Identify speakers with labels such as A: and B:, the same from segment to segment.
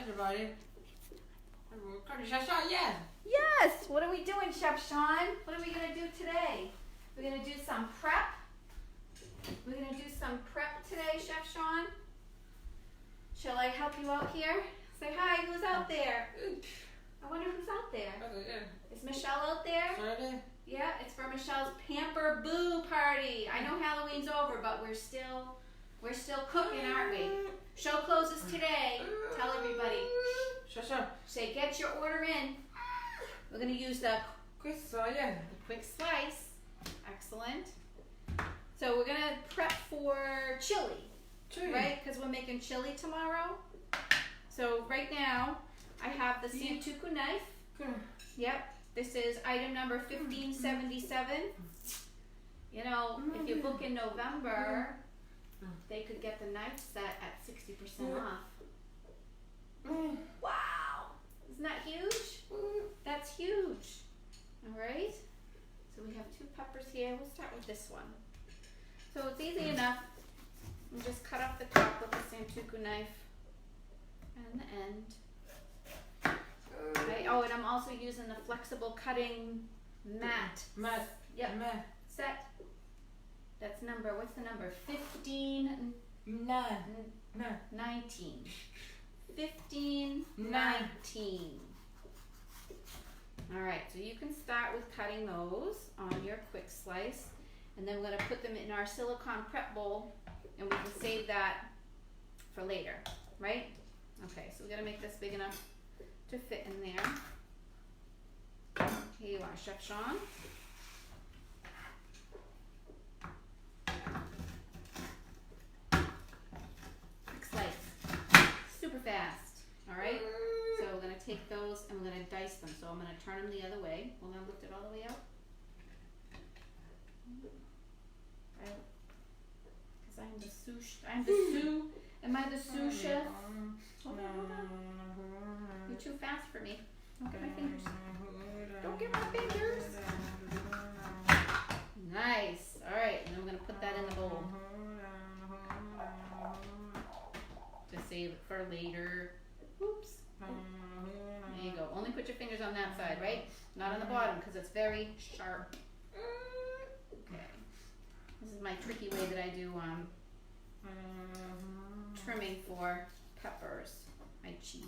A: everybody. Yeah.
B: Yes. What are we doing, Chef Sean? What are we gonna do today? We're gonna do some prep. We're gonna do some prep today, Chef Sean. Shall I help you out here? Say hi. Who's out there? I wonder who's out there. Is Michelle out there? Yeah, it's for Michelle's Pamper Boo party. I know Halloween's over, but we're still cooking, aren't we? Show closes today. Tell everybody. Say, get your order in. We're gonna use the quick slice. Excellent. So we're gonna prep for chili, right? Because we're making chili tomorrow. So right now, I have the Santoku knife. Yep. This is item number 1577. You know, if you book in November, they could get the knife set at 60% off. Wow! Isn't that huge? That's huge. Alright. So we have 2 peppers here. We'll start with this one. So it's easy enough. You just cut off the top with the Santoku knife and the end. Right. Oh, and I'm also using the flexible cutting mat. Yep. Set. That's number, what's the number? 19. 1519. Alright, so you can start with cutting those on your quick slice, and then we're going to put them in our silicone prep bowl, and we can save that for later, right? Okay, so we're going to make this big enough to fit in there. Here you are, Chef Sean. Quick slice. Super fast. Alright? So we're going to take those and we're going to dice them. So I'm going to turn them the other way. Hold on, lift it all the way out. Because I'm the sous. Am I the sous chef? Hold on. You're too fast for me. Don't get my fingers. Don't get my fingers. Nice. Alright, and then we're going to put that in the bowl. To save it for later. Oops. There you go. Only put your fingers on that side, right? Not on the bottom because it's very sharp. Okay. This is my tricky way that I do trimming for peppers. I cheat.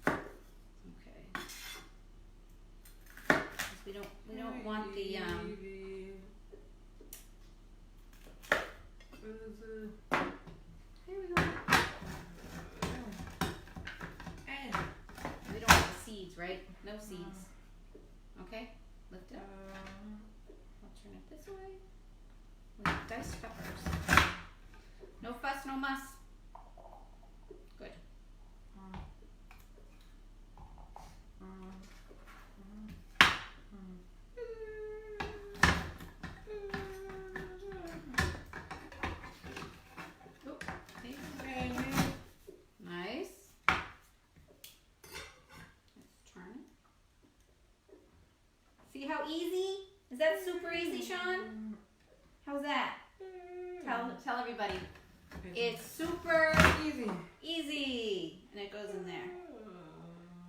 B: Okay. We don't want the here we go. We don't want the seeds, right? No seeds. Okay? Lift it up. I'll turn it this way. We have diced peppers. No fuss, no muss. Good. Nice. Let's turn it. See how easy? Is that super easy, Sean? How's that? Tell everybody. It's super easy. And it goes in there.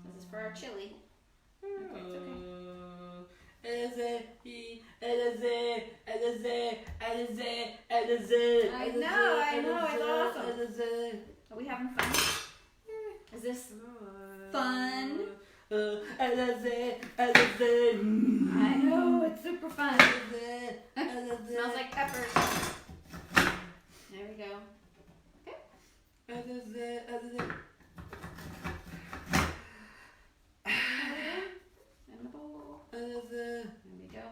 B: This is for our chili. Okay, it's okay. I know, it's awesome. Are we having fun? Is this fun? I know, it's super fun. Smells like peppers. There we go. Okay. In the bowl. There we go.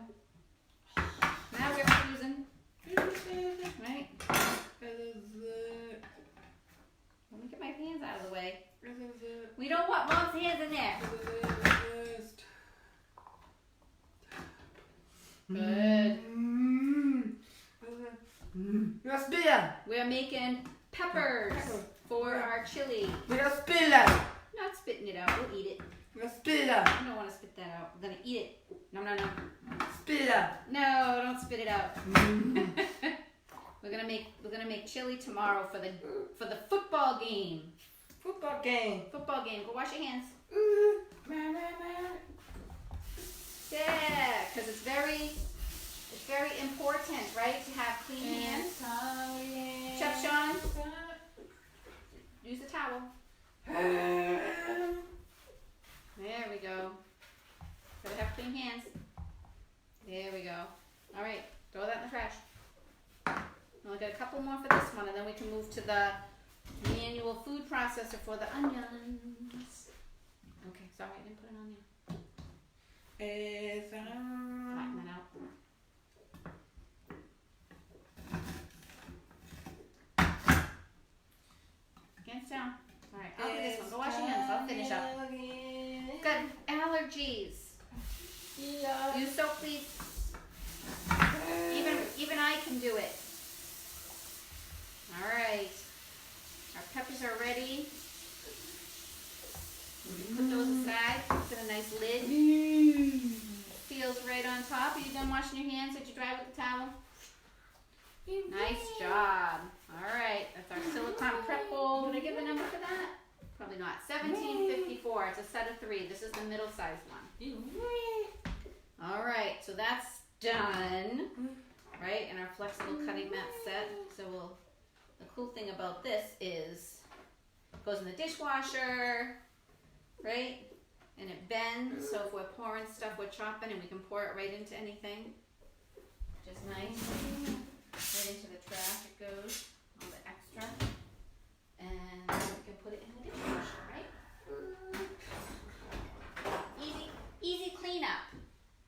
B: Now we're cruising. Right? Let me get my hands out of the way. We don't want Mom's hands in there. Good. We're making peppers for our chili. Not spitting it out. We'll eat it. I don't want to spit that out. We're gonna eat it. No.
A: Spit it out.
B: No, don't spit it out. We're gonna make chili tomorrow for the football game.
A: Football game.
B: Football game. Go wash your hands.
A: Man.
B: Yeah, because it's very important, right, to have clean hands. Chef Sean, use the towel. There we go. Gotta have clean hands. There we go. All right, throw that in the trash. Only got a couple more for this one, and then we can move to the manual food processor for the onions. Okay, sorry, I didn't put it on there. Flatten that out. Hands down. All right, I'll do this one. Go wash your hands. I'll finish up. Good. Allergies. You so please. Even I can do it. All right. Our peppers are ready. Put those aside. Put a nice lid. Feels right on top. Are you done washing your hands? Did you dry with the towel? Nice job. All right, that's our silicone prep bowl. Did I give a number for that? Probably not. 1754. It's a set of 3. This is the middle-sized one. All right, so that's done. Right, and our flexible cutting mat set. So the cool thing about this is it goes in the dishwasher, right? And it bends, so if we're pouring stuff, we're chopping, and we can pour it right into anything, which is nice. Right into the trash it goes, all the extra. And we can put it in the dishwasher, right? Easy cleanup.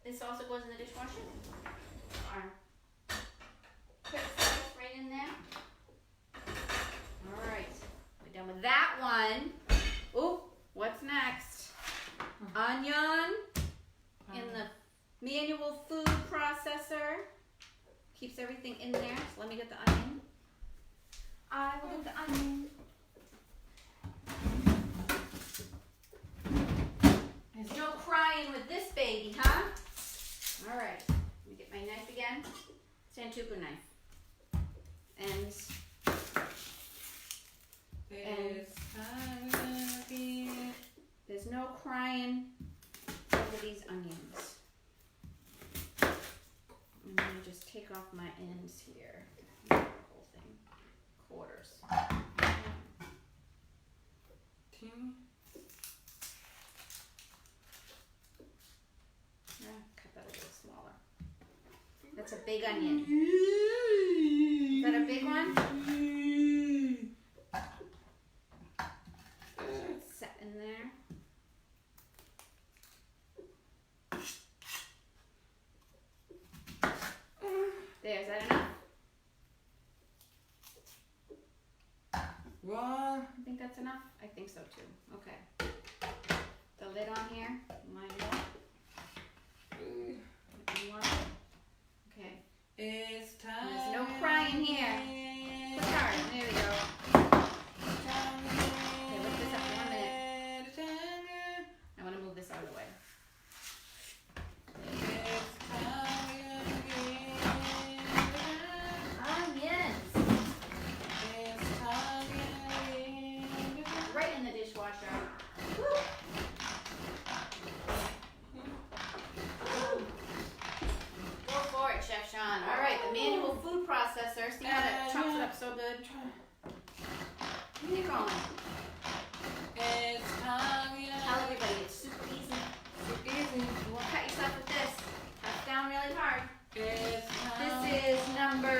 B: This also goes in the dishwasher. Our quick slice right in there. All right, we're done with that one. Ooh, what's next? Onion in the manual food processor. Keeps everything in there. So let me get the onion. I will get the onion. There's no crying with this baby, huh? All right. Let me get my knife again. Santoku knife. And there's no crying over these onions. I'm going to just take off my ends here. The whole thing. Quarters. Cut that a little smaller. That's a big onion. Is that a big one? It's set in there. There, is that enough?
A: What?
B: I think that's enough. I think so too. Okay. The lid on here. Line it up. Okay.
A: It's time.
B: There's no crying here. Push hard. There we go. Okay, lift this up for 1 minute. I want to move this out of the way. Onions. Right in the dishwasher. Woo. Go for it, Chef Sean. All right, the manual food processor. See how that chops it up so good? Keep going. Tell everybody it's super easy. You won't cut yourself with this. Cut down really hard. This is number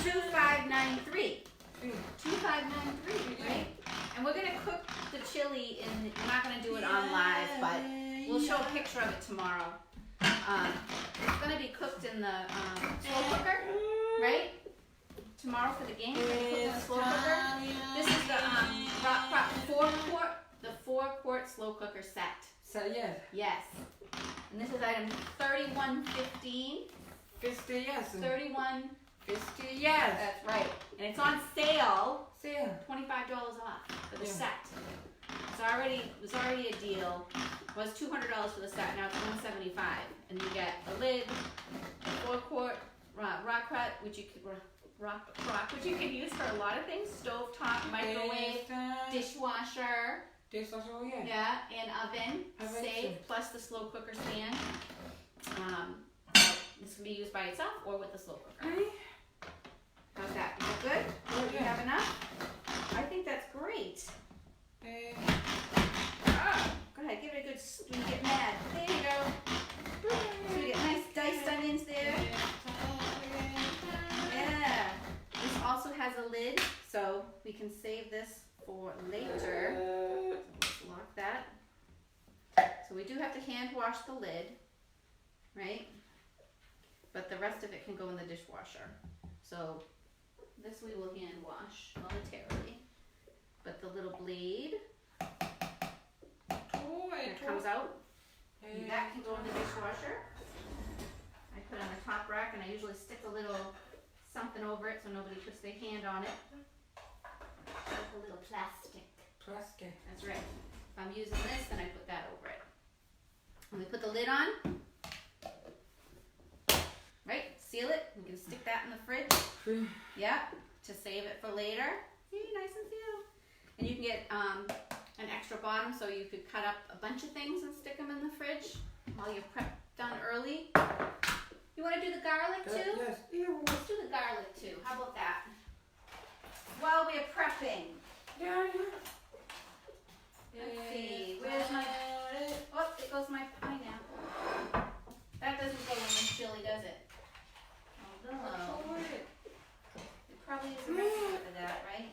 B: 2593. 2593, right? And we're going to cook the chili in, we're not going to do it on live, but we'll show a picture of it tomorrow. It's going to be cooked in the slow cooker, right? Tomorrow for the game, we're going to cook in the slow cooker. This is the Rock 4-quart slow cooker set.
A: So yes.
B: Yes. And this is item 3115.
A: 50 yes.
B: 3150.
A: Yes.
B: That's right. And it's on sale.
A: Sale.
B: $25 off for the
A: Yeah.
B: set. It was already a deal. It was $200 for the set. Now it's $175, and you get a lid, a 4-quart rock crock, which you can use for a lot of things: stove top, microwave. dishwasher,
A: This also, yeah.
B: yeah, and oven,
A: Oven
B: safe,
A: too.
B: plus the slow cooker stand. This can be used by itself or with the slow cooker.
A: Hey.
B: How's that? Is that good? Do you have enough? I think that's great. Go ahead, give it a good, when you get mad. There you go. So we get nice diced onions there. Yeah. This also has a lid, so we can save this for later. So let's lock that. So we do have to hand wash the lid, right? But the rest of it can go in the dishwasher. So this we will hand wash momentarily. But the little blade that comes out, that can go in the dishwasher. I put it on the top rack and I usually stick a little something over it so nobody puts their hand on it. Like a little plastic.
A: Plastic.
B: That's right. If I'm using this, then I put that over it. And we put the lid on. Right? Seal it. We can stick that in the fridge. Yeah. To save it for later. See, nice and sealed. And you can get an extra bottom so you could cut up a bunch of things and stick them in the fridge while you're prep done early. You want to do the garlic too?
A: Yes.
B: Let's do the garlic too. How about that? While we're prepping.
A: Yeah.
B: Let's see. Where's my... Oh, there goes my pineapple. That doesn't go in the chili, does it? Although, it probably is a recipe for that, right?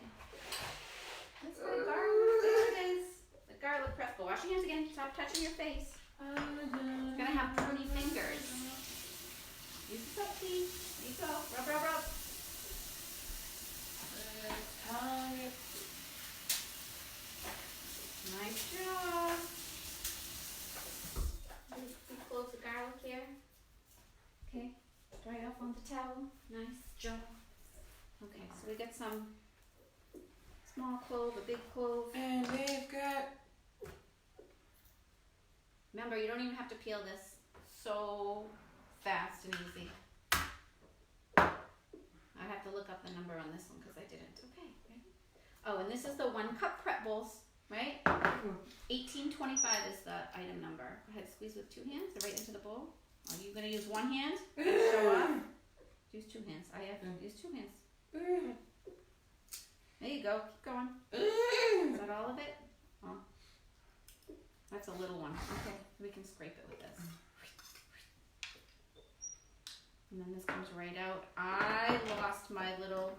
B: Let's go to garlic. There it is. The garlic press. Go wash your hands again. Stop touching your face. You're gonna have pruny fingers. Use the soap, please. There you go. Rub, rub, rub. Nice job. We close the garlic here. Okay. Dry it off on the towel. Nice job. Okay, so we got some small clove, a big clove.
A: And they've got.
B: Remember, you don't even have to peel this. So fast and easy. I have to look up the number on this one because I didn't. Okay. Ready? Oh, and this is the 1 cup prep bowls, right? 1825 is the item number. Go ahead, squeeze with 2 hands right into the bowl. Are you going to use 1 hand? Show off. Use 2 hands. I have to use 2 hands. There you go. Keep going. Is that all of it? Oh. That's a little one. Okay, we can scrape it with this. And then this comes right out. I lost my little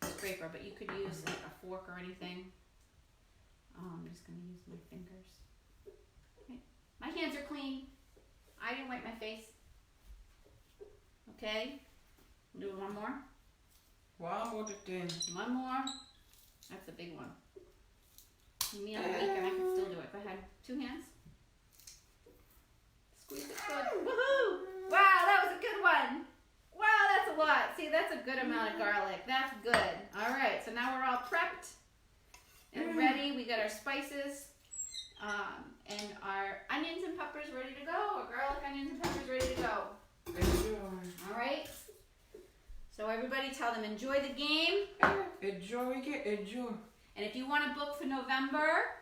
B: scraper, but you could use like a fork or anything. I'm just going to use my fingers. Okay. My hands are clean. I didn't wipe my face. Okay. Do 1 more.
A: One more thing.
B: 1 more. That's a big one. Me on the week and I can still do it. Go ahead. 2 hands. Squeeze it good. Woohoo! Wow, that was a good one. Wow, that's a lot. See, that's a good amount of garlic. That's good. All right, so now we're all prepped and ready. We got our spices and our onions and peppers ready to go. Our garlic, onions, and peppers ready to go. All right. So everybody tell them enjoy the game.
A: Enjoy it, enjoy.
B: And if you want to book for November,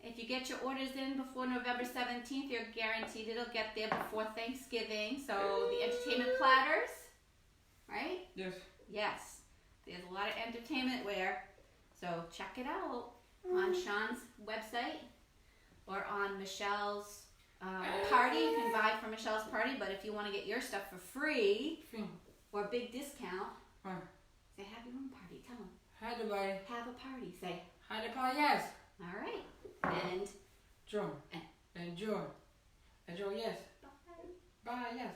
B: if you get your orders in before November 17th, you're guaranteed it'll get there before Thanksgiving. So the entertainment platters, right?
A: Yes.
B: Yes. There's a lot of entertainment wear. So check it out on Sean's website or on Michelle's party. You can buy from Michelle's party, but if you want to get your stuff for free or a big discount, say have your own party. Tell them.
A: Hi, everybody.
B: Have a party. Say.
A: Hi, the party, yes.
B: All right. And
A: Enjoy. Enjoy. Enjoy, yes.
B: bye.
A: Bye, yes.